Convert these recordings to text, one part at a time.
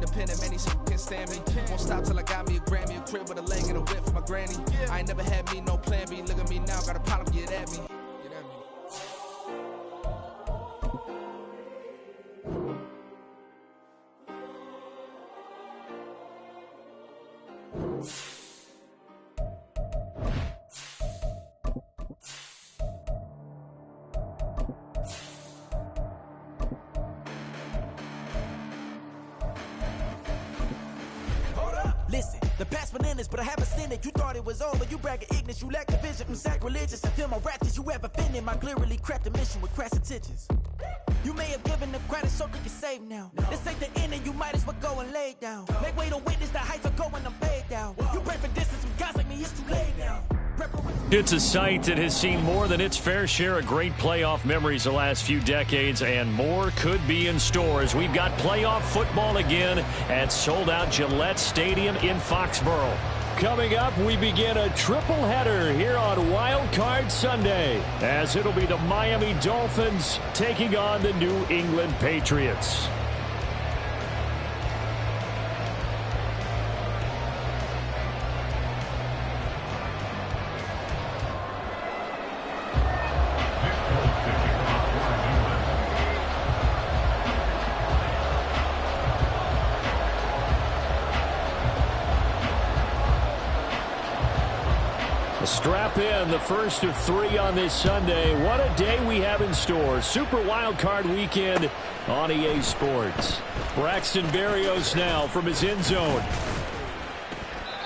independent, many so you can't stand me. Won't stop till I got me a Grammy, a crib with a leg and a whip for my granny. I ain't never had me no plan B. Look at me now, got a problem, get at me. Listen, the past bananas, but I haven't seen it. You thought it was over, you bragging ignorance, you lack the vision from sacrilegious. I feel my wrath as you ever offended my clearly crafted mission with crass intentions. You may have given them credit so they can save now. This ain't the end and you might as well go and lay down. Make way to witness the heights are going, I'm paid down. You pray for distance from guys like me, it's too late now. It's a site that has seen more than its fair share of great playoff memories the last few decades, and more could be in store as we've got playoff football again at sold-out Gillette Stadium in Foxborough. Coming up, we begin a triple header here on Wild Card Sunday, as it'll be the Miami Dolphins taking on the New England Patriots. Strap in, the first of 3 on this Sunday. What a day we have in store. Super Wild Card Weekend on EA Sports. Braxton Berrios now from his end zone.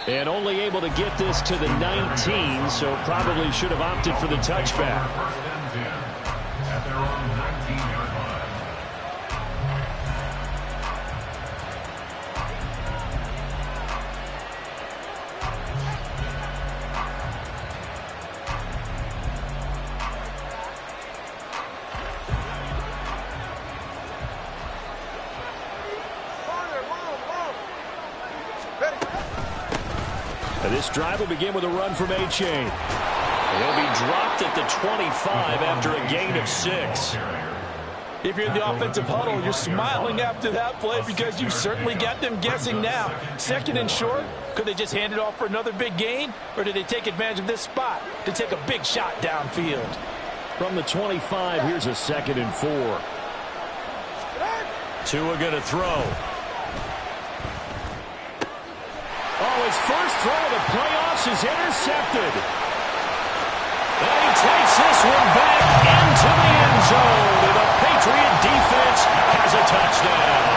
And only able to get this to the 19, so probably should have opted for the touchback. At their own 19-yard line. This drive will begin with a run from A-Chain. He'll be dropped at the 25 after a gain of 6. If you're in the offensive huddle, you're smiling after that play because you certainly got them guessing now. Second and short, could they just hand it off for another big gain? Or did they take advantage of this spot to take a big shot downfield? From the 25, here's a 2nd and 4. Tua going to throw. Oh, his first throw of the playoffs is intercepted. And he takes this one back into the end zone. And the Patriot defense has a touchdown.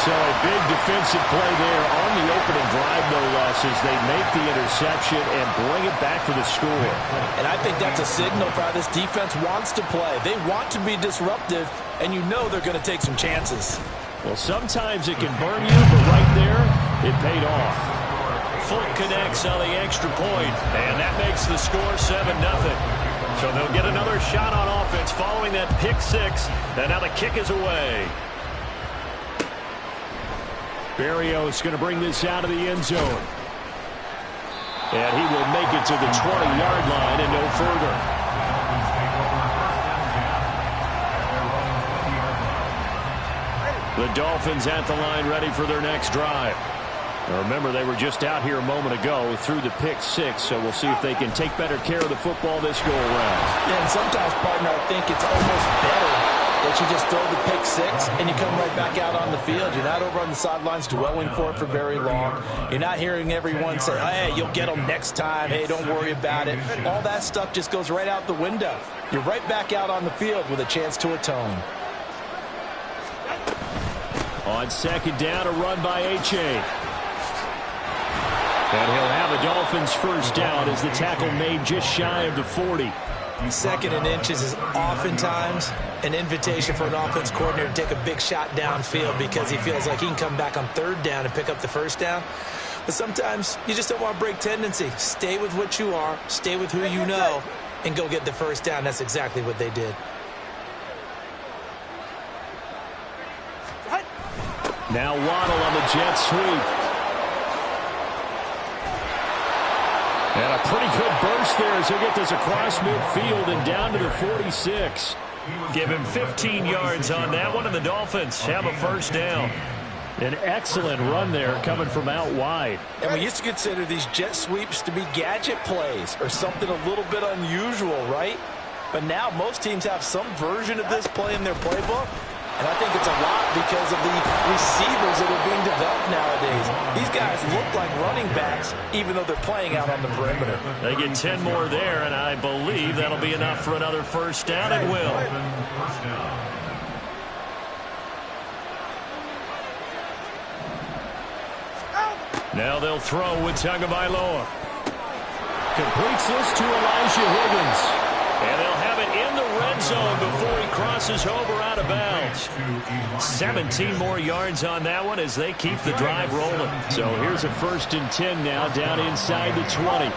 So a big defensive play there on the opening drive, no less, as they make the interception and bring it back for the score. And I think that's a signal for how this defense wants to play. They want to be disruptive, and you know they're going to take some chances. Well, sometimes it can burn you, but right there, it paid off. Fulk connects on the extra point, and that makes the score 7-0. So they'll get another shot on offense following that pick 6, and now the kick is away. Berrios going to bring this out of the end zone. And he will make it to the 20-yard line and no further. The Dolphins at the line ready for their next drive. Now remember, they were just out here a moment ago through the pick 6, so we'll see if they can take better care of the football this go-around. Yeah, and sometimes, partner, I think it's almost better that you just throw the pick 6 and you come right back out on the field. You're not over on the sidelines dwelling for it for very long. You're not hearing everyone say, hey, you'll get them next time. Hey, don't worry about it. All that stuff just goes right out the window. You're right back out on the field with a chance to atone. On 2nd down, a run by A-Chain. And he'll have a Dolphins first down as the tackle made just shy of the 40. 2nd and inches is oftentimes an invitation for an offense coordinator to take a big shot downfield because he feels like he can come back on 3rd down and pick up the first down. But sometimes you just don't want to break tendency. Stay with what you are, stay with who you know, and go get the first down. That's exactly what they did. Now Waddle on the jet sweep. And a pretty good burst there as he'll get this across midfield and down to the 46. Give him 15 yards on that one, and the Dolphins have a first down. An excellent run there coming from out wide. And we used to consider these jet sweeps to be gadget plays or something a little bit unusual, right? But now most teams have some version of this play in their playbook. And I think it's a lot because of the receivers that are being developed nowadays. These guys look like running backs even though they're playing out on the perimeter. They get 10 more there, and I believe that'll be enough for another first down. It will. Now they'll throw with Tagovailoa. Completes this to Elijah Higgins. And they'll have it in the red zone before he crosses over out of bounds. 17 more yards on that one as they keep the drive rolling. So here's a 1st and 10 now down inside the 20.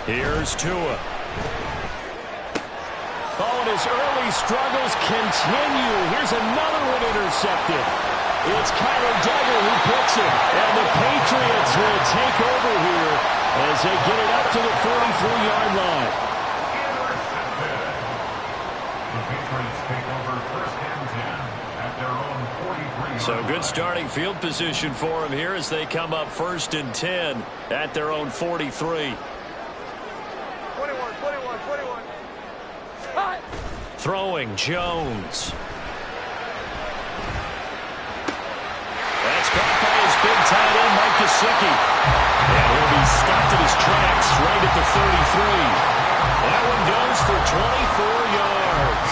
Here's Tua. Oh, and his early struggles continue. Here's another one intercepted. It's Kyler Duggar who puts it. And the Patriots will take over here as they get it up to the 43-yard line. The Patriots take over 1st and 10 at their own 43. So good starting field position for them here as they come up 1st and 10 at their own 43. 21. Throwing Jones. That's caught by his big tight end, Mike Gesicki. And he'll be stopped at his tracks right at the 33. That one goes for 24 yards.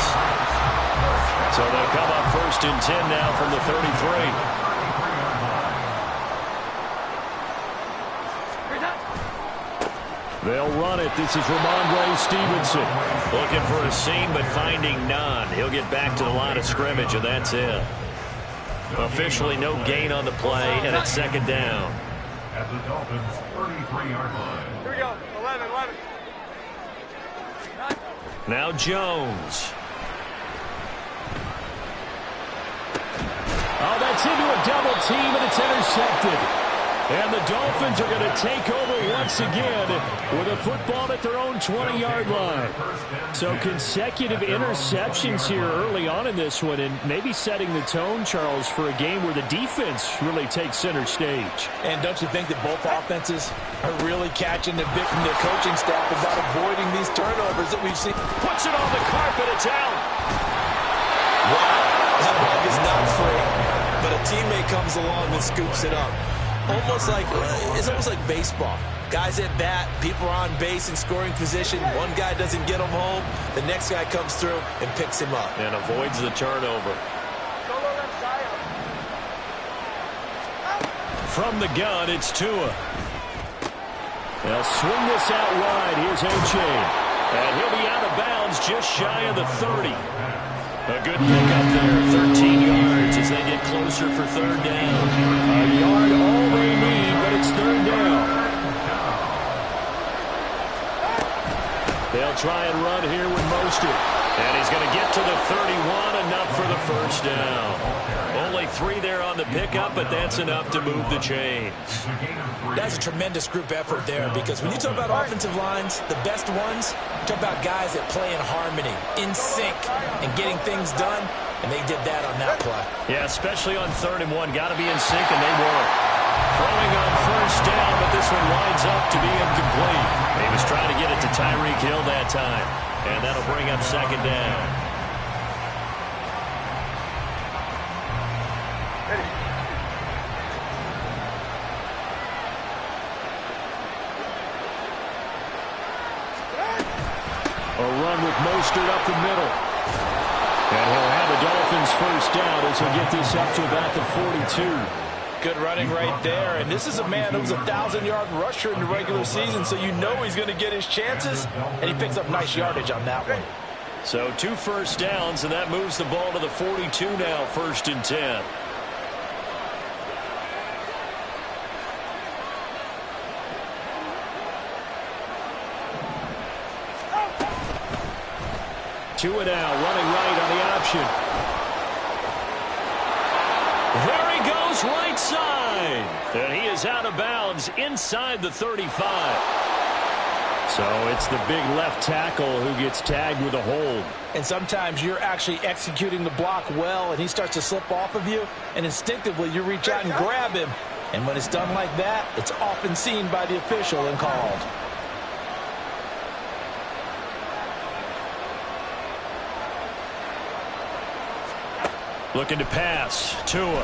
So they'll come up 1st and 10 now from the 33. They'll run it. This is Ramondre Stevenson. Looking for a seam, but finding none. He'll get back to the line of scrimmage, and that's it. Officially no gain on the play, and it's 2nd down. At the Dolphins' 33-yard line. Here we go. 11. Now Jones. Oh, that's into a double team, and it's intercepted. And the Dolphins are going to take over once again with a football at their own 20-yard line. So consecutive interceptions here early on in this one, and maybe setting the tone, Charles, for a game where the defense really takes center stage. And don't you think that both offenses are really catching the bit from their coaching staff about avoiding these turnovers that we've seen? Puts it on the carpet. It's out. Wow, that ball is not free, but a teammate comes along and scoops it up. It's almost like baseball. Guys at bat, people are on base in scoring position. One guy doesn't get him home. The next guy comes through and picks him up. And avoids the turnover. From the gun, it's Tua. They'll swing this out wide. Here's O'Shea. And he'll be out of bounds just shy of the 30. A good pickup there, 13 yards as they get closer for 3rd down. A yard all they need, but it's 3rd down. They'll try and run here with Mostert. And he's going to get to the 31, enough for the 1st down. Only 3 there on the pickup, but that's enough to move the chains. That's a tremendous group effort there, because when you talk about offensive lines, the best ones, talk about guys that play in harmony, in sync, and getting things done, and they did that on that play. Yeah, especially on 3rd and 1. Got to be in sync, and they were. Throwing on 1st down, but this one winds up to be incomplete. He was trying to get it to Tyreek Hill that time, and that'll bring up 2nd down. A run with Mostert up the middle. And he'll have the Dolphins 1st down as he'll get this up to about the 42. Good running right there. And this is a man who was a 1,000-yard rusher in the regular season, so you know he's going to get his chances. And he picks up nice yardage on that one. So 2 first downs, and that moves the ball to the 42 now, 1st and 10. Tua now running right on the option. There he goes right side. And he is out of bounds inside the 35. So it's the big left tackle who gets tagged with a hold. And sometimes you're actually executing the block well, and he starts to slip off of you, and instinctively you reach out and grab him. And when it's done like that, it's often seen by the official and called. Looking to pass. Tua.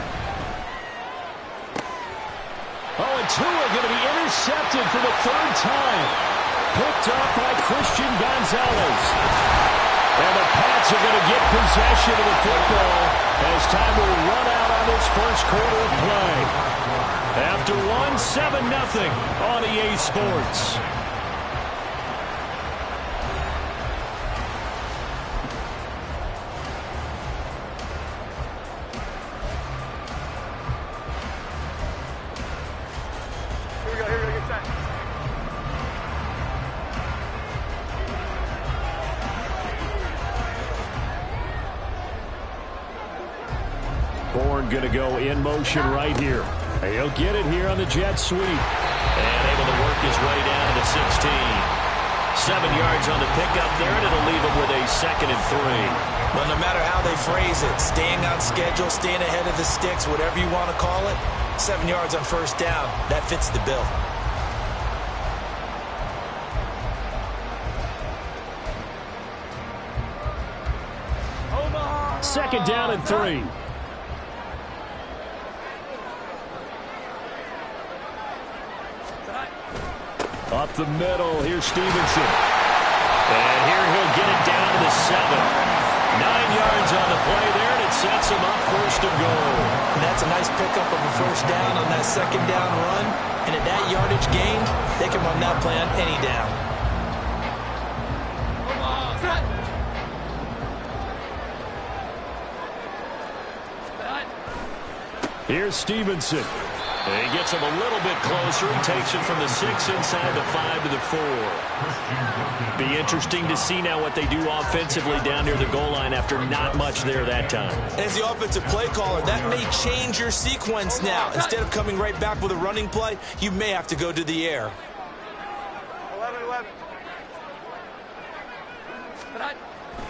Oh, and Tua going to be intercepted for the third time. Picked up by Christian Gonzalez. And the Pats are going to get possession of the football as time will run out on this first quarter of play. After 7-0 on EA Sports. Bourne going to go in motion right here. He'll get it here on the jet sweep. And able to work his way down to the 16. 7 yards on the pickup there, and it'll leave him with a 2nd and 3. Well, no matter how they phrase it, staying on schedule, staying ahead of the sticks, whatever you want to call it, 7 yards on first down, that fits the bill. Second down and 3. Up the middle, here's Stevenson. And here he'll get it down to the 7. 9 yards on the play there, and it sets him up first and goal. And that's a nice pickup of a first down on that second down run. And at that yardage gained, they can run that play on any down. Here's Stevenson. He gets him a little bit closer. He takes it from the 6 inside the 5 to the 4. Be interesting to see now what they do offensively down near the goal line after not much there that time. As the offensive play caller, that may change your sequence now. Instead of coming right back with a running play, you may have to go to the air. 11-11.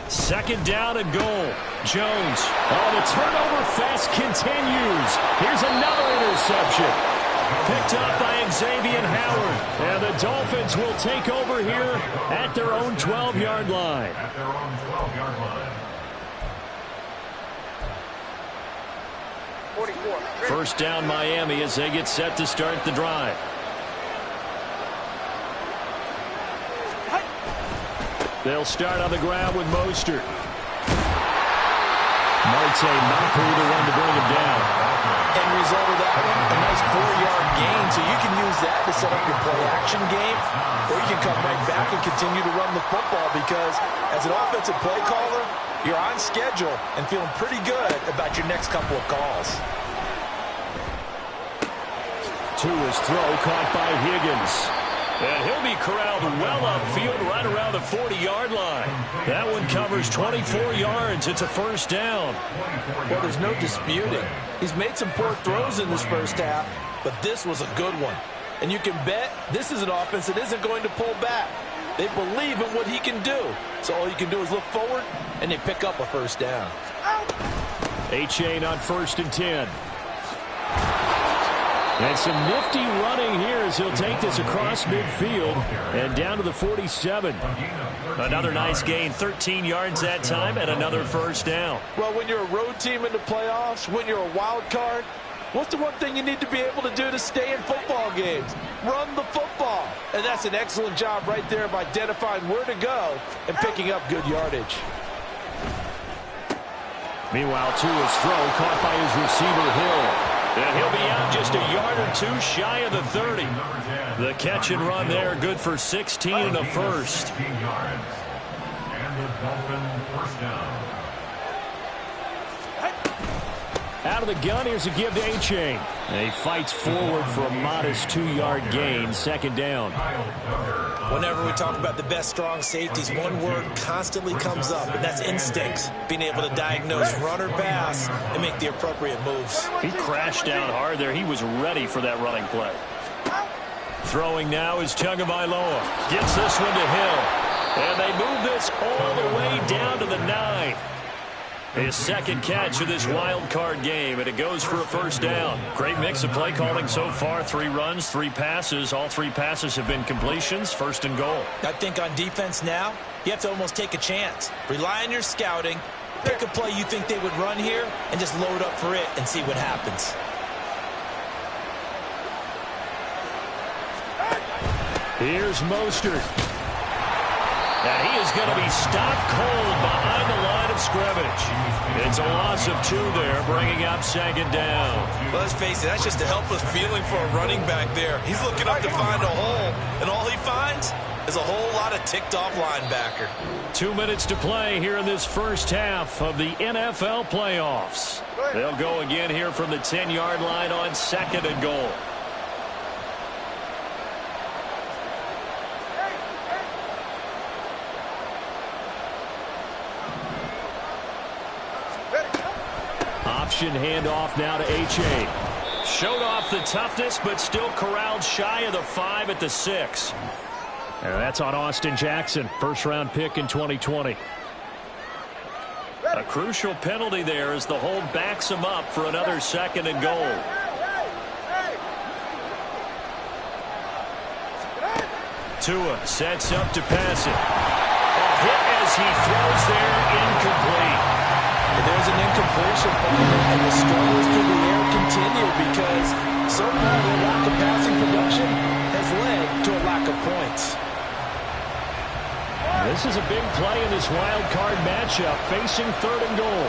Second down and goal. Jones. Oh, the turnover fest continues. Here's another interception. Picked up by Xavier Howard. And the Dolphins will take over here at their own 12-yard line. At their own 12-yard line. 44. First down Miami as they get set to start the drive. They'll start on the ground with Mostert. Marte Mapu the one to bring him down. End result of that one, a nice 4-yard gain. So you can use that to set up your play-action game, or you can come right back and continue to run the football because as an offensive play caller, you're on schedule and feeling pretty good about your next couple of calls. To his throw, caught by Higgins. And he'll be corralled well upfield right around the 40-yard line. That one covers 24 yards. It's a first down. Well, there's no disputing. He's made some poor throws in this first half, but this was a good one. And you can bet this is an offense that isn't going to pull back. They believe in what he can do. So all you can do is look forward, and they pick up a first down. Achane on 1st and 10. And some nifty running here as he'll take this across midfield and down to the 47. Another nice gain, 13 yards that time, and another first down. Well, when you're a road team in the playoffs, when you're a wild card, what's the one thing you need to be able to do to stay in football games? Run the football. And that's an excellent job right there of identifying where to go and picking up good yardage. Meanwhile, Tua's throw caught by his receiver, Hill. And he'll be out just a yard or two shy of the 30. The catch and run there, good for 16 and a first. 16 yards. And the Dolphin first down. Out of the gun, here's a give to Achane. And he fights forward for a modest 2-yard gain, second down. Whenever we talk about the best strong safeties, one word constantly comes up, and that's instincts. Being able to diagnose run or pass and make the appropriate moves. He crashed down hard there. He was ready for that running play. Throwing now is Tagovailoa. Gets this one to Hill. And they move this all the way down to the 9. His second catch of this wild card game, and it goes for a first down. Great mix of play calling so far. 3 runs, 3 passes. All 3 passes have been completions. First and goal. I think on defense now, you have to almost take a chance. Rely on your scouting. Pick a play you think they would run here and just load up for it and see what happens. Here's Mostert. And he is going to be stopped cold behind the line of scrimmage. It's a loss of 2 there, bringing up second down. Well, let's face it, that's just a helpless feeling for a running back there. He's looking up to find a hole, and all he finds is a whole lot of ticked-off linebacker. 2 minutes to play here in this first half of the NFL playoffs. They'll go again here from the 10-yard line on second and goal. Option handoff now to H.A. Showed off the toughness, but still corralled shy of the 5 at the 6. And that's on Austin Jackson, first-round pick in 2020. A crucial penalty there as the hold backs him up for another second and goal. Tua sets up to pass it. A hit as he throws there, incomplete. There's an incompletion and the struggles to the air continue because so far the lack of passing production has led to a lack of points. This is a big play in this wild card matchup, facing third and goal.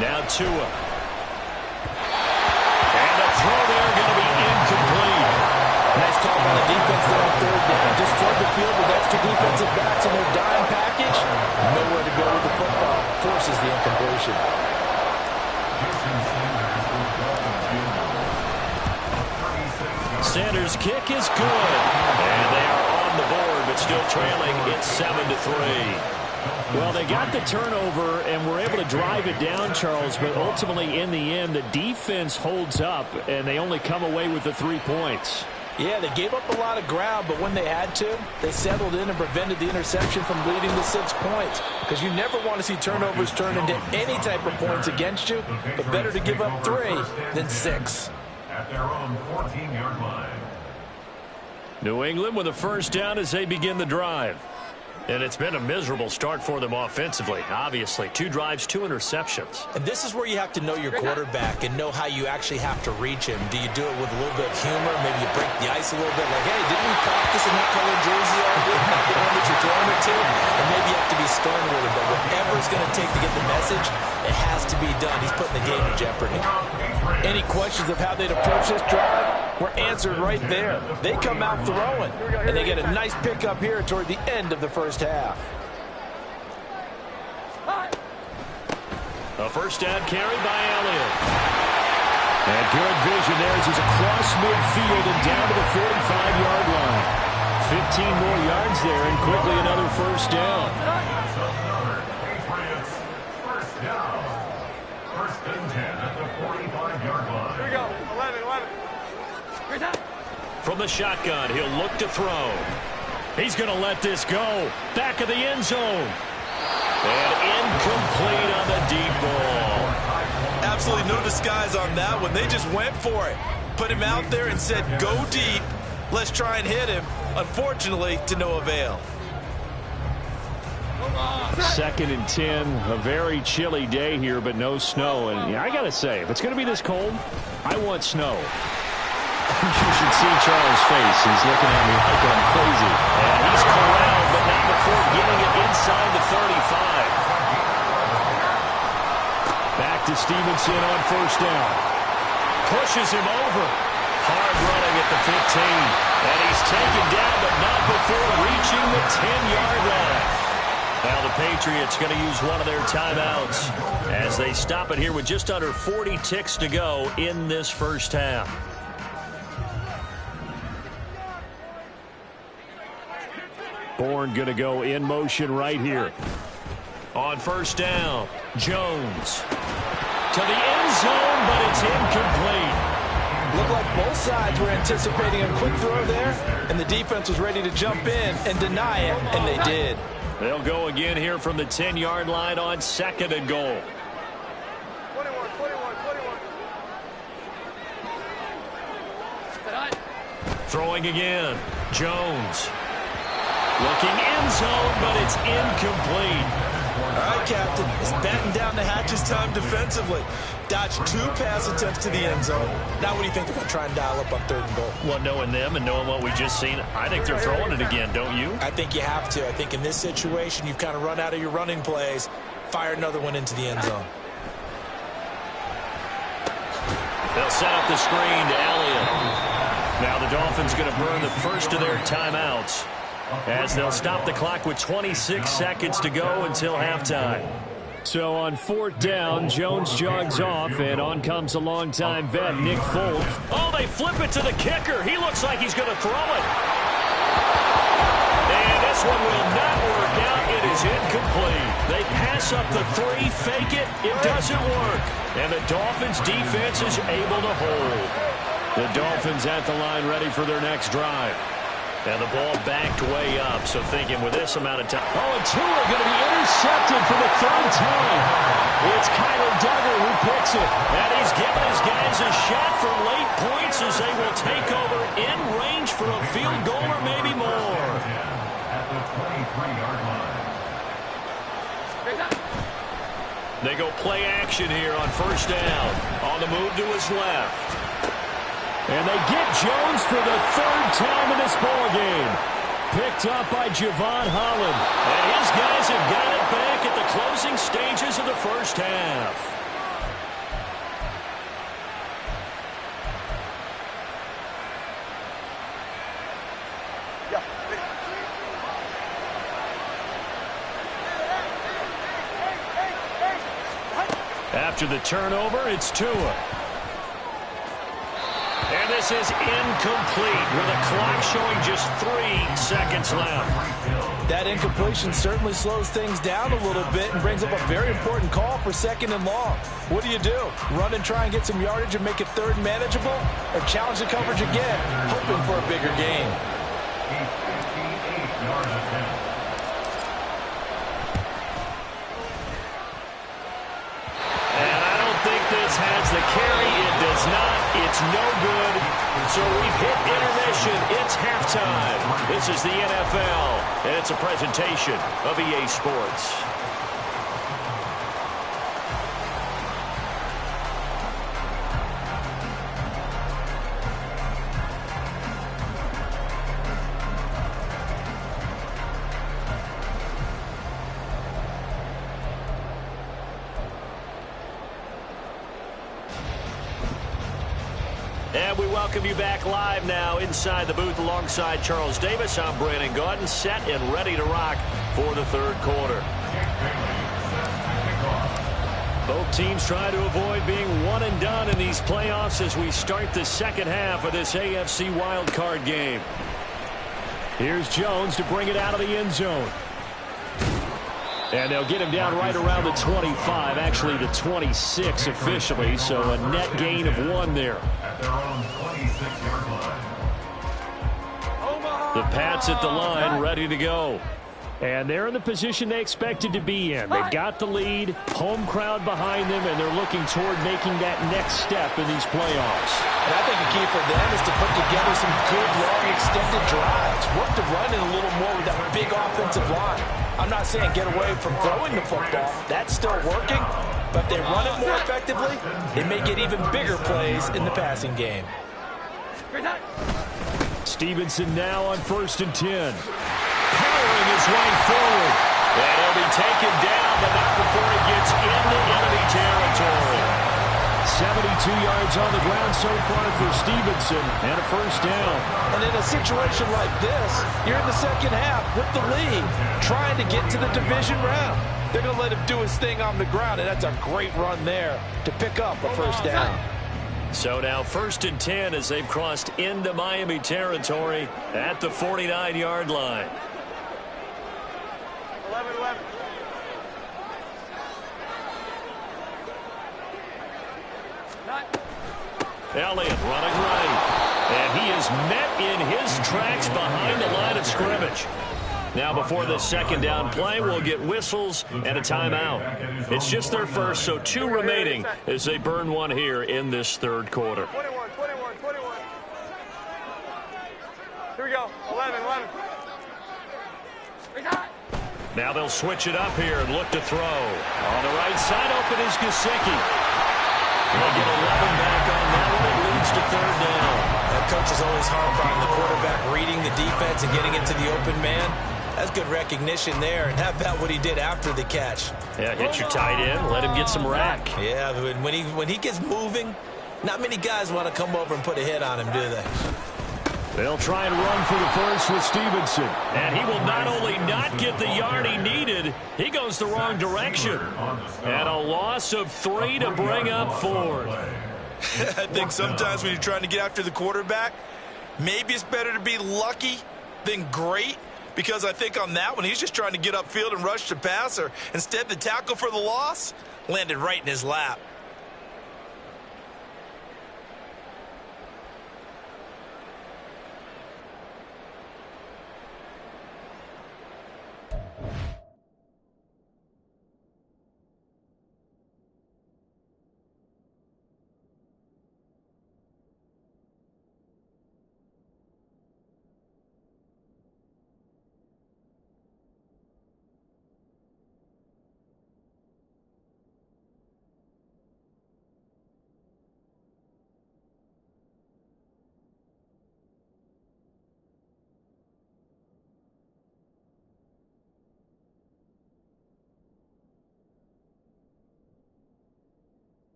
Now Tua. Throw there going to be incomplete. Nice call by the defense there on third down. Just flood the field with extra defensive backs in their dime package. Nowhere to go with the football. Forces the incompletion. Sanders' kick is good. And they are on the board, but still trailing. It's 7-3. Well, they got the turnover and were able to drive it down, Charles, but ultimately in the end, the defense holds up, and they only come away with the 3 points. Yeah, they gave up a lot of ground, but when they had to, they settled in and prevented the interception from leading to 6 points. Because you never want to see turnovers turn into any type of points against you, but better to give up 3 than 6. At their own 14-yard line. New England with a first down as they begin the drive. And it's been a miserable start for them offensively. Obviously, 2 drives, 2 interceptions. And this is where you have to know your quarterback and know how you actually have to reach him. Do you do it with a little bit of humor? Maybe you break the ice a little bit. Like, hey, didn't we practice in that colored jersey already? Not the one that you're throwing it to? And maybe you have to be stern with him. But whatever it's going to take to get the message, it has to be done. He's putting the game in jeopardy. Any questions of how they'd approach this drive were answered right there. They come out throwing, and they get a nice pickup here toward the end of the first half. A first down carry by Elliott. And good vision there as he's across midfield and down to the 45-yard line. 15 more yards there and quickly another first down. Patriots, first down. First and 10 at the 45-yard line. Here we go. 11. From the shotgun, he'll look to throw. He's going to let this go. Back of the end zone. And incomplete on the deep ball. Absolutely no disguise on that one. They just went for it. Put him out there and said, go deep. Let's try and hit him. Unfortunately, to no avail. Second and 10, a very chilly day here, but no snow. And I got to say, if it's going to be this cold, I want snow. You should see Charles' face. He's looking at me like I'm crazy. And he's corralled, but not before getting it inside the 35. Back to Stevenson on first down. Pushes him over. Hard running at the 15. And he's taken down, but not before reaching the 10-yard line. Now the Patriots going to use one of their timeouts as they stop it here with just under 40 ticks to go in this first half. Bourne going to go in motion right here. On first down, Jones to the end zone, but it's incomplete. Looked like both sides were anticipating a quick throw there, and the defense was ready to jump in and deny it, and they did. They'll go again here from the 10-yard line on 2nd and goal. 21. Throwing again, Jones. Looking end zone, but it's incomplete. All right, Captain. It's batten down the hatches time defensively. Dodged 2 pass attempts to the end zone. Now what do you think they're going to try and dial up on 3rd and goal? Well, knowing them and knowing what we just seen, I think they're throwing it again, don't you? I think you have to. I think in this situation, you've kind of run out of your running plays. Fire another one into the end zone. They'll set up the screen to Elliott. Now the Dolphins going to burn the first of their timeouts, as they'll stop the clock with 26 seconds to go until halftime. So on 4th down, Jones jogs off, and on comes a longtime vet, Nick Folk. Oh, they flip it to the kicker. He looks like he's going to throw it. And this one will not work out. It is incomplete. They pass up the 3, fake it. It doesn't work. And the Dolphins defense is able to hold. The Dolphins at the line ready for their next drive. And the ball backed way up, so thinking with this amount of time. Oh, and Tua going to be intercepted for the 3rd time. It's Kyler Duggar who picks it. And he's giving his guys a shot for late points as they will take over in range for a field goal or maybe more. At the 23-yard line. They go play action here on 1st down. On the move to his left. And they get Jones for the 3rd time in this ballgame. Picked up by Javon Holland. And his guys have got it back at the closing stages of the first half. After the turnover, it's Tua. And this is incomplete with the clock showing just 3 seconds left. That incompletion certainly slows things down a little bit and brings up a very important call for 2nd and long. What do? Run and try and get some yardage and make it 3rd and manageable? Or challenge the coverage again, hoping for a bigger gain? This has the carry. It does not. It's no good. So we've hit intermission. It's halftime. This is the NFL, and it's a presentation of EA Sports. And we welcome you back live now inside the booth alongside Charles Davis. I'm Brandon Gaudin, set and ready to rock for the 3rd quarter. Both teams try to avoid being one and done in these playoffs as we start the 2nd half of this AFC wildcard game. Here's Jones to bring it out of the end zone. And they'll get him down right around the 25, actually the 26 officially, so a net gain of 1 there. At their own 26-yard line. The Pats at the line, ready to go. And they're in the position they expected to be in. They've got the lead, home crowd behind them, and they're looking toward making that next step in these playoffs. And I think the key for them is to put together some good, long, extended drives. Work the run in a little more with that big offensive line. I'm not saying get away from throwing the football. That's still working. But if they run it more effectively, they may get even bigger plays in the passing game. Stevenson now on 1st and 10. Powering his way forward. And he'll be taken down, but not before he gets into enemy territory. 72 yards on the ground so far for Stevenson, and a 1st down. And in a situation like this, you're in the 2nd half with the lead, trying to get to the division round. They're going to let him do his thing on the ground, and that's a great run there to pick up a 1st down. So now 1st and 10 as they've crossed into Miami territory at the 49-yard line. 11. Elliott running right. And he is met in his tracks behind the line of scrimmage. Now before this second down play, we'll get whistles and a timeout. It's just their first, so 2 remaining as they burn one here in this third quarter. 21. Here we go. 11. Now they'll switch it up here and look to throw. On the right side, open is Gesicki. They'll get 11 back on that one. It leads to third down. That coach is always harp on the quarterback reading the defense and getting it to the open man. That's good recognition there. And how about what he did after the catch? Yeah, hit your tight end. Let him get some rack. Yeah, when he gets moving, not many guys want to come over and put a hit on him, do they? They'll try and run for the first with Stevenson. And he will not only not get the yard he needed, he goes the wrong direction. And a loss of 3 to bring up 4. I think sometimes when you're trying to get after the quarterback, maybe it's better to be lucky than great. Because I think on that one, he's just trying to get upfield and rush the passer. Instead, the tackle for the loss landed right in his lap.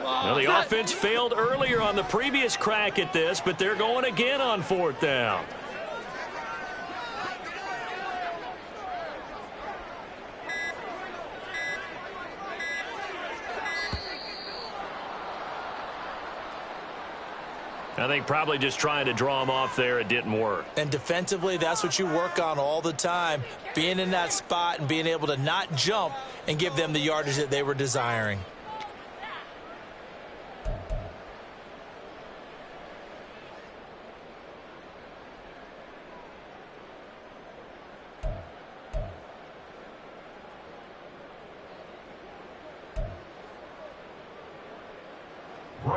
Well, the offense failed earlier on the previous crack at this, but they're going again on 4th down. I think probably just trying to draw him off there, it didn't work. And defensively, that's what you work on all the time, being in that spot and being able to not jump and give them the yardage that they were desiring.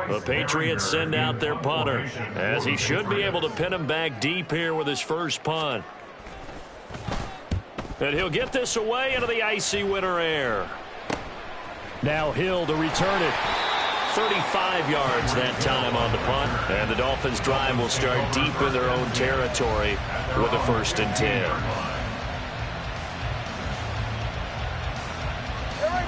The Patriots send out their punter, as he should be able to pin him back deep here with his first punt. And he'll get this away into the icy winter air. Now Hill to return it. 35 yards that time on the punt. And the Dolphins' drive will start deep in their own territory with a 1st and 10.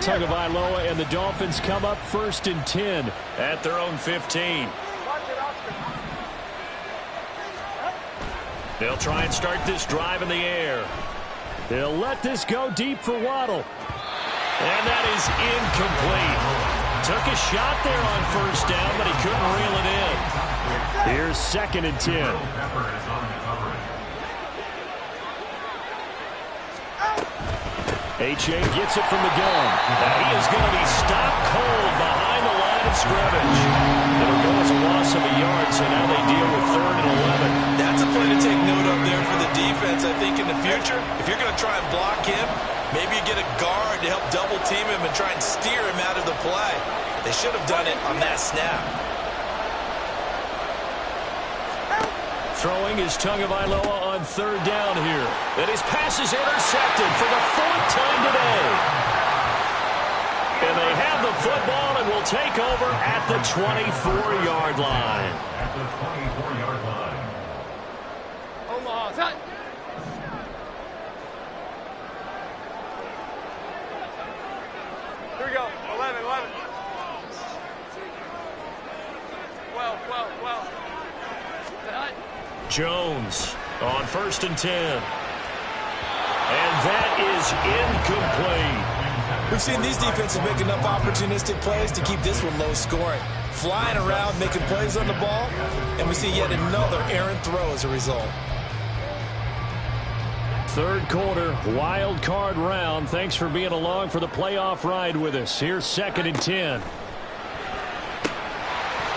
Tagovailoa and the Dolphins come up 1st and 10 at their own 15. They'll try and start this drive in the air. They'll let this go deep for Waddle. And that is incomplete. Took a shot there on 1st down, but he couldn't reel it in. Here's 2nd and 10. H.A. gets it from the gun. And he is going to be stopped cold behind the line of scrimmage. It'll go as a loss of a yard, so now they deal with 3rd and 11. That's a play to take note of there for the defense, I think, in the future. If you're going to try and block him, maybe you get a guard to help double team him and try and steer him out of the play. They should have done it on that snap. Throwing is Tagovailoa on 3rd down here. And his pass is intercepted for the 4th time today. And they have the football and will take over at the 24-yard line. At the 24-yard line. Omaha, set. Here we go. 11. 12. Jones on 1st and 10. And that is incomplete. We've seen these defenses make enough opportunistic plays to keep this one low scoring. Flying around, making plays on the ball, and we see yet another errant throw as a result. Third quarter, wild card round. Thanks for being along for the playoff ride with us. Here's 2nd and 10.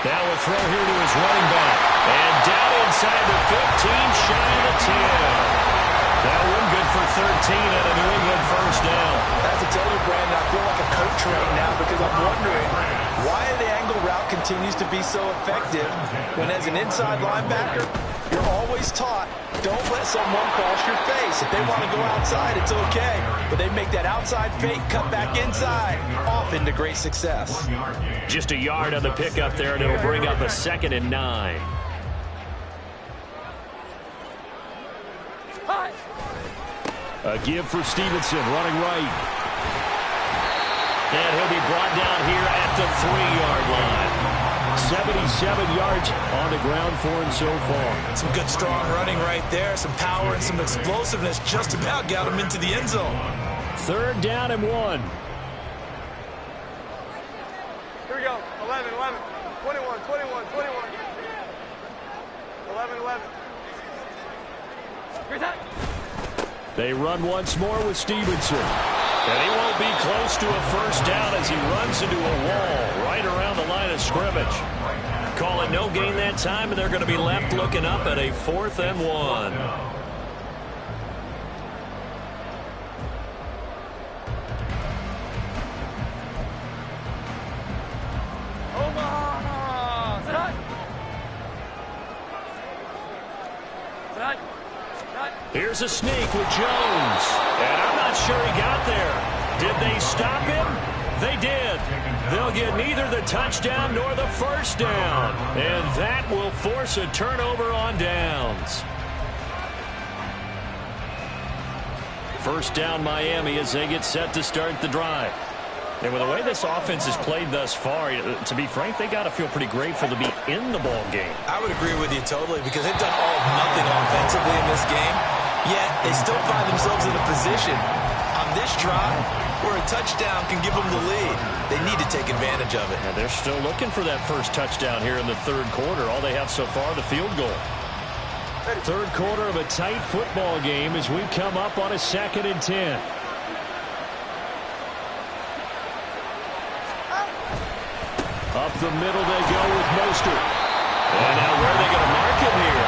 Now a throw here to his running back. And down inside the 15, shy of the 10. That one good for 13 and a New England first down. I have to tell you, Brandon, I feel like a coach right now because I'm wondering why the angle route continues to be so effective when as an inside linebacker, you're always taught, don't let someone cross your face. If they want to go outside, it's okay. But they make that outside fake, cut back inside, off into great success. Just a yard on the pickup there, and it'll bring up a 2nd and 9. A give for Stevenson, running right. And he'll be brought down here at the 3-yard line. 77 yards on the ground for him so far. Some good, strong running right there. Some power and some explosiveness just about got him into the end zone. 3rd down and 1. Here we go. 11, 11. 21, 21, 21. 11, 11. Here's that. They run once more with Stevenson. And he won't be close to a first down as he runs into a wall right around the line of scrimmage. Call it no gain that time, and they're going to be left looking up at a 4th and 1. Omaha! Sit high. Sit high. Here's a sneak with Jones. And I'm not sure he got there. Did they stop him? They did. They'll get neither the touchdown nor the first down. And that will force a turnover on downs. First down Miami as they get set to start the drive. And with the way this offense has played thus far, to be frank, they got to feel pretty grateful to be in the ball game. I would agree with you totally because they've done all of nothing offensively in this game, yet they still find themselves in a position on this drive where a touchdown can give them the lead. They need to take advantage of it. And they're still looking for that first touchdown here in the 3rd quarter. All they have so far, the field goal. 3rd quarter of a tight football game as we come up on a 2nd and 10. Up the middle they go with Mostert. And now where are they going to mark him here?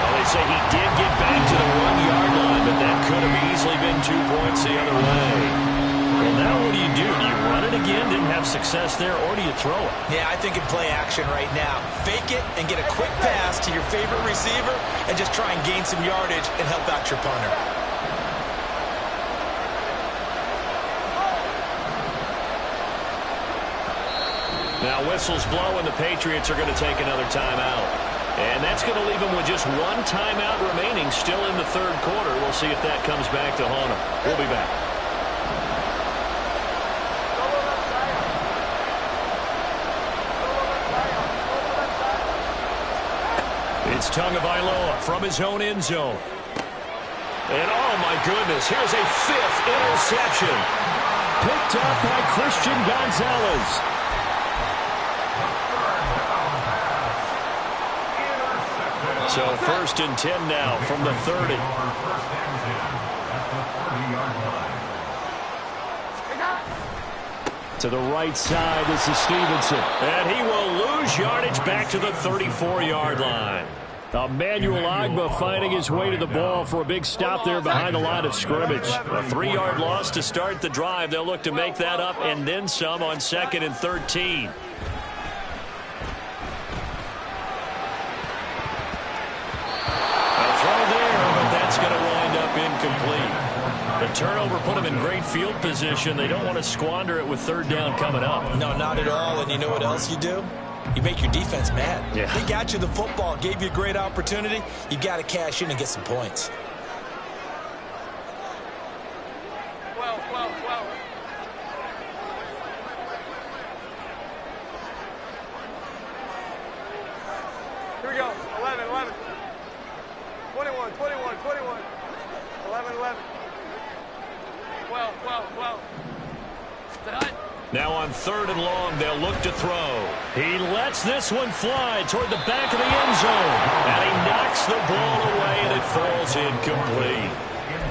Well, they say he did get back to the 1-yard line, but that could have easily been 2 points the other way. Well, now what do? Do you run it again? Didn't have success there, or do you throw it? Yeah, I think in play action right now. Fake it and get a quick pass to your favorite receiver and just try and gain some yardage and help out your punter. Now whistles blow, and the Patriots are going to take another timeout. And that's going to leave them with just 1 timeout remaining still in the 3rd quarter. We'll see if that comes back to haunt them. We'll be back. It's Tagovailoa from his own end zone. And oh my goodness, here's a 5th interception. Picked up by Christian Gonzalez. So 1st and 10 now from the 30. To the right side, this is Stevenson. And he will lose yardage back to the 34-yard line. Emmanuel Ogbah finding his way to the ball for a big stop there behind the line of scrimmage. A 3-yard loss to start the drive. They'll look to make that up and then some on 2nd and 13. Going to wind up incomplete. The turnover put them in great field position. They don't want to squander it with 3rd down coming up. No, not at all. And you know what else you do? You make your defense mad. Yeah. They got you the football, gave you a great opportunity. You got to cash in and get some points. 12, 12, 12. Here we go. 11, 11. 21, 21, 21. 11, 11. 12, 12, 12. Now on 3rd and long, they'll look to throw. He lets this one fly toward the back of the end zone. And he knocks the ball away, and it falls incomplete.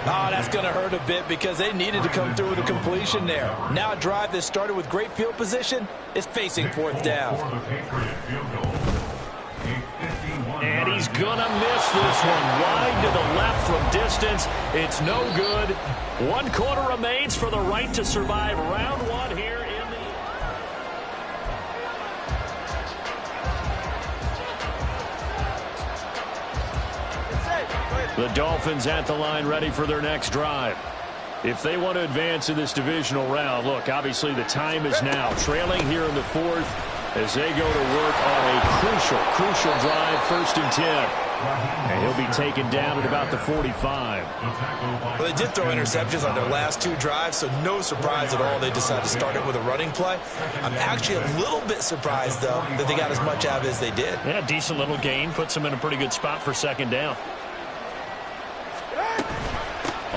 Oh, that's going to hurt a bit because they needed to come through with a completion there. Now a drive that started with great field position is facing 4th down. And he's going to miss this one wide to the left from distance. It's no good. 1 quarter remains for the right to survive round 1 here in the Dolphins at the line ready for their next drive. If they want to advance in this divisional round, look, obviously the time is now. Trailing here in the 4th as they go to work on a crucial drive, 1st and 10. And he'll be taken down at about the 45. Well, they did throw interceptions on their last 2 drives, so no surprise at all they decided to start it with a running play. I'm actually a little bit surprised, though, that they got as much out of it as they did. Yeah, decent little gain. Puts them in a pretty good spot for 2nd down.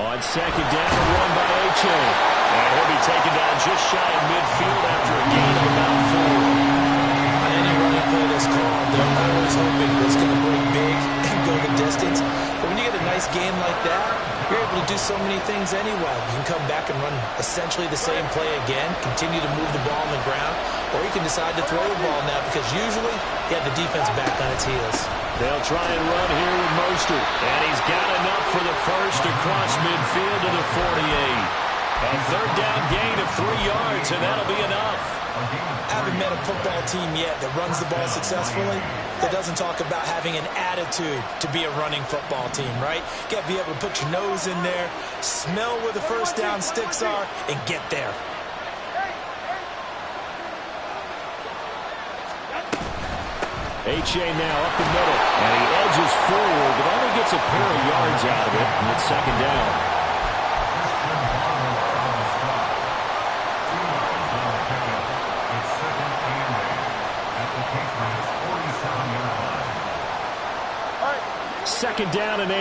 On 2nd down, run by H.A. And he'll be taken down just shy of midfield after a gain of about 4. On any running play that's called, they're always hoping it's going to break big and go the distance. But when you get a nice game like that, you're able to do so many things anyway. You can come back and run essentially the same play again, continue to move the ball on the ground, or you can decide to throw the ball now because usually you have the defense back on its heels. They'll try and run here with Mostert. And he's got enough for the first across midfield to the 48. A 3rd down gain of 3 yards, and that'll be enough. I haven't met a football team yet that runs the ball successfully that doesn't talk about having an attitude to be a running football team, right? You got to be able to put your nose in there, smell where the 1st down sticks are, and get there. H.A. now up the middle, and he edges forward, but only gets a pair of yards out of it, and it's 2nd down. Second down and 8.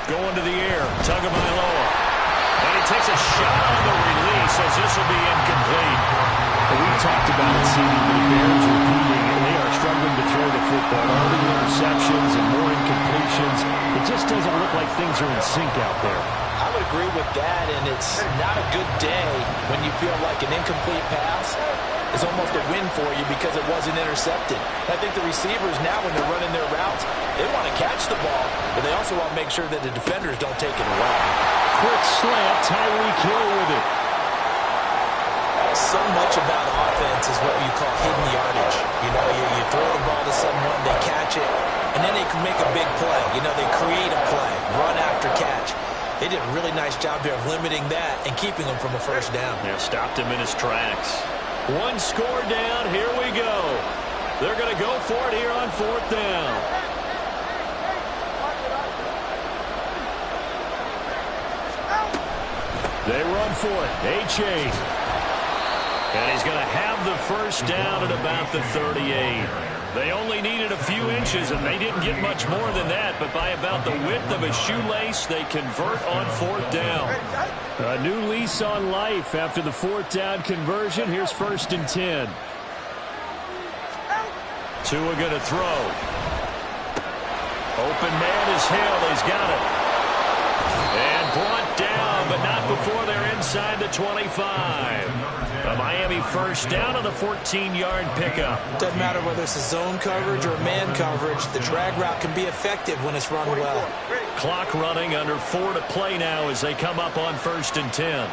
Going to the air, Tagovailoa. And he takes a shot on the release as this will be incomplete. We've talked about it, CD, the Bears repeating, and they are struggling to throw the football. All the interceptions and more incompletions. It just doesn't look like things are in sync out there. I would agree with that, and it's not a good day when you feel like an incomplete pass is almost a win for you because it wasn't intercepted. I think the receivers now, when they're running their routes, they want to catch the ball, but they also want to make sure that the defenders don't take it away. Quick slant, Tyreek Hill with it. So much about offense is what you call hidden yardage. You know, you throw the ball to someone, they catch it, and then they can make a big play. You know, they create a play, run after catch. They did a really nice job there of limiting that and keeping them from a 1st down. Yeah, stopped him in his tracks. 1 score down, here we go. They're going to go for it here on 4th down. They run for it, H.A. And he's going to have the 1st down at about the 38. They only needed a few inches, and they didn't get much more than that, but by about the width of a shoelace, they convert on 4th down. A new lease on life after the 4th down conversion. Here's 1st and 10. Tua going to throw. Open man is Hill. He's got it. And brought down, but not before they're inside the 25. A Miami 1st down on the 14-yard pickup. Doesn't matter whether it's a zone coverage or man coverage, the drag route can be effective when it's run well. Clock running, under 4 to play now as they come up on 1st and 10.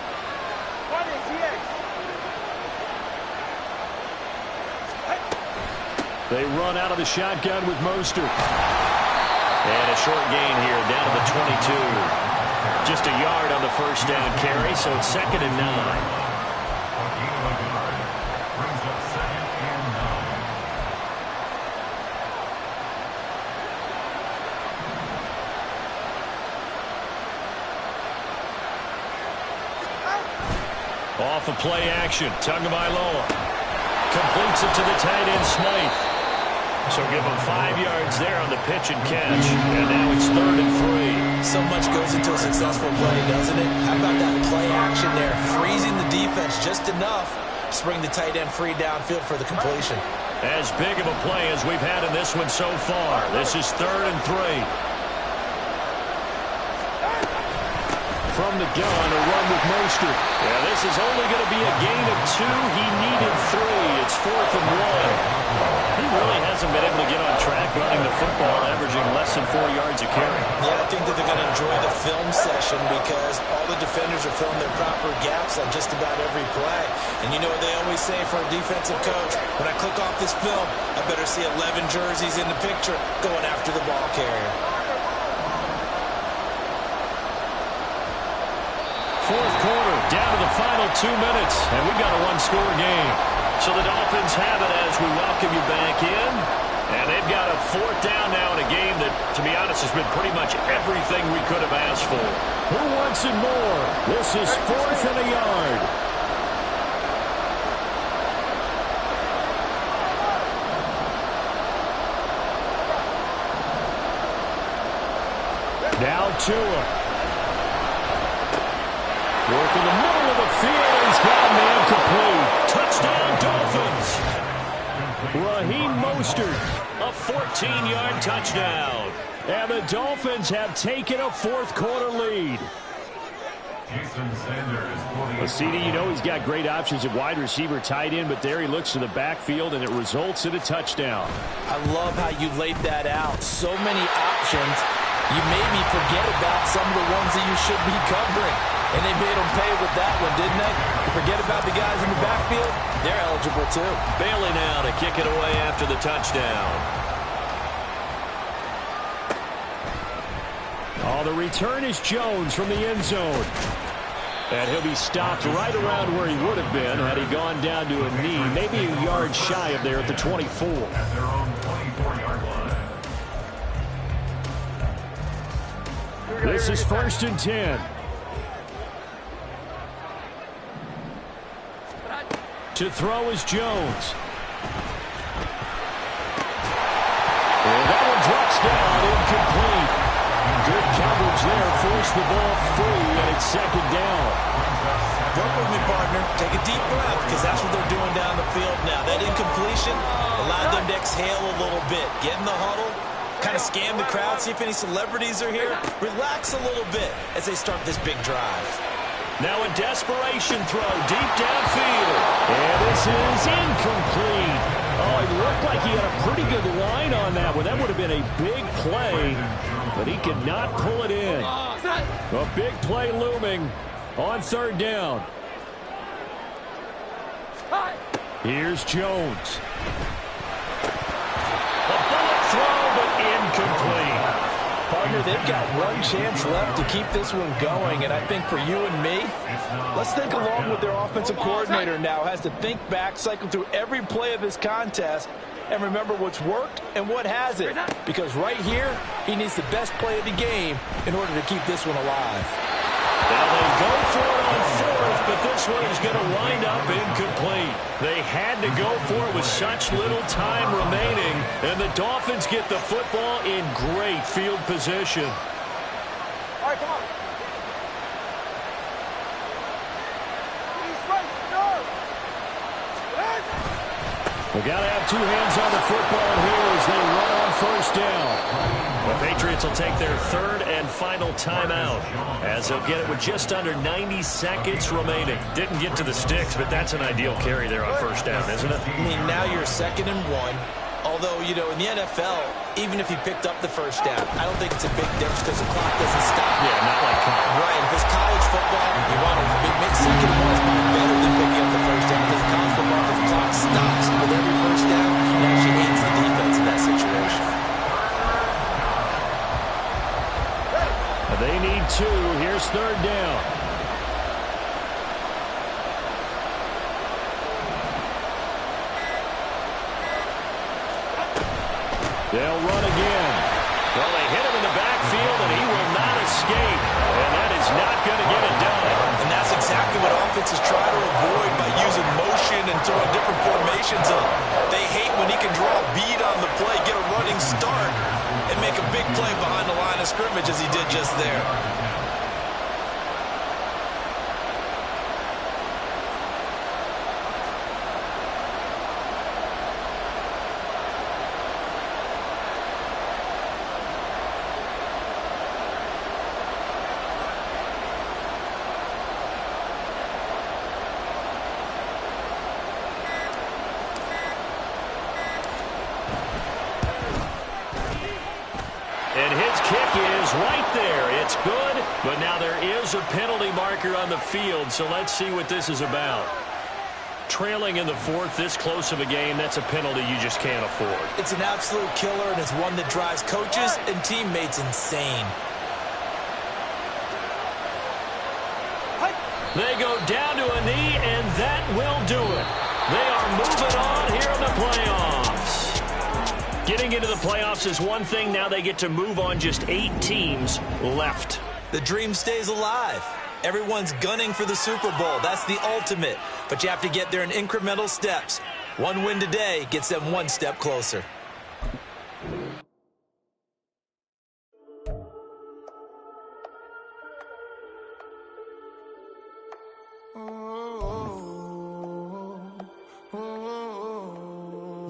They run out of the shotgun with Mostert. And a short gain here down to the 22. Just a yard on the 1st down carry, so it's 2nd and 9. Off of play action, Tagovailoa completes it to the tight end Smythe. So give him 5 yards there on the pitch and catch. And now it's 3rd and 3. So much goes into a successful play, doesn't it? How about that play action there? Freezing the defense just enough to bring the tight end free downfield for the completion. As big of a play as we've had in this one so far. This is 3rd and 3. From the gun, a run with Mostert. Yeah, this is only going to be a gain of 2. He needed 3. It's 4th and 1. He really hasn't been able to get on track running the football, averaging less than 4 yards a carry. Yeah, I think that they're going to enjoy the film session because all the defenders are filling their proper gaps on just about every play. And you know what they always say for a defensive coach? When I click off this film, I better see 11 jerseys in the picture going after the ball carrier. 4th quarter, down to the final 2 minutes, and we've got a one-score game. So the Dolphins have it as we welcome you back in, and they've got a 4th down now in a game that, to be honest, has been pretty much everything we could have asked for. Who wants it more? This is 4th and a yard. Now Tua. Work in the middle of the field. He's got a man complete. Touchdown, Dolphins. Raheem Mostert, a 14-yard touchdown. And the Dolphins have taken a 4th quarter lead. Jason Sanders. Well, CD, you know he's got great options at wide receiver, tight end, but there he looks to the backfield, and it results in a touchdown. I love how you laid that out. So many options. You maybe forget about some of the ones that you should be covering. And they made them pay with that one, didn't they? Forget about the guys in the backfield. They're eligible, too. Bailey now to kick it away after the touchdown. Oh, the return is Jones from the end zone. And he'll be stopped right around where he would have been had he gone down to a knee, maybe a yard shy of there at the 24. At their own 24-yard line. This is 1st and 10. To throw is Jones. And that one drops down, incomplete. Good coverage there, forced the ball free, and it's 2nd down. Work with me, partner. Take a deep breath, because that's what they're doing down the field now. That incompletion allowed them to exhale a little bit. Get in the huddle, kind of scan the crowd, see if any celebrities are here. Relax a little bit as they start this big drive. Now a desperation throw deep downfield. And this is incomplete. Oh, it looked like he had a pretty good line on that one. That would have been a big play, but he could not pull it in. A big play looming on 3rd down. Here's Jones. A bullet throw, but incomplete. Partner, they've got one chance left to keep this one going, and I think for you and me, let's think along with their offensive coordinator now, has to think back, cycle through every play of this contest, and remember what's worked and what hasn't. Because right here, he needs the best play of the game in order to keep this one alive. Now they go for it on 4th, but this one is going to wind up incomplete. They had to go for it with such little time remaining, and the Dolphins get the football in great field position. All right, come on. We got to have 2 hands on the football here as they run on 1st down. The Patriots will take their 3rd and final timeout as they'll get it with just under 90 seconds remaining. Didn't get to the sticks, but that's an ideal carry there on 1st down, isn't it? I mean, now you're 2nd and 1. Although, you know, in the NFL, even if he picked up the 1st down, I don't think it's a big difference because the clock doesn't stop. Yeah, not like college. Right. If it's college football, you want to make 2nd and 1 is better than picking up the 1st down because college football, the clock stops with every 1st down. It actually aids the defense in that situation. They need 2. Here's 3rd down. They'll run again. Well, they hit him in the backfield, and he will not escape. And that is not going to get it done. And that's exactly what offenses try to avoid by using motion and throwing different formations up. They hate when he can draw a bead on the play, get a running start, and make a big play behind the line of scrimmage as he did just there. And his kick is right there. It's good, but now there is a penalty marker on the field, so let's see what this is about. Trailing in the fourth, this close of a game, that's a penalty you just can't afford. It's an absolute killer, and it's one that drives coaches and teammates insane. They go down to a knee, and that will do it. They are moving on here in the playoffs. Getting into the playoffs is one thing. Now they get to move on. Just 8 teams left. The dream stays alive. Everyone's gunning for the Super Bowl. That's the ultimate. But you have to get there in incremental steps. One win today gets them one step closer.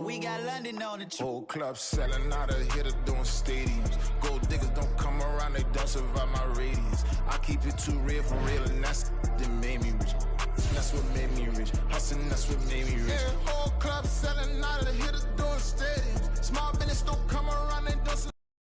We got London on the trip. Whole club selling out of hitter doing stadiums. Gold diggers don't come around, they don't survive my radius. I keep it too real for real, and that's that made me rich. That's what made me rich. Hustling, that's what made me rich. Yeah, whole club selling out of hitters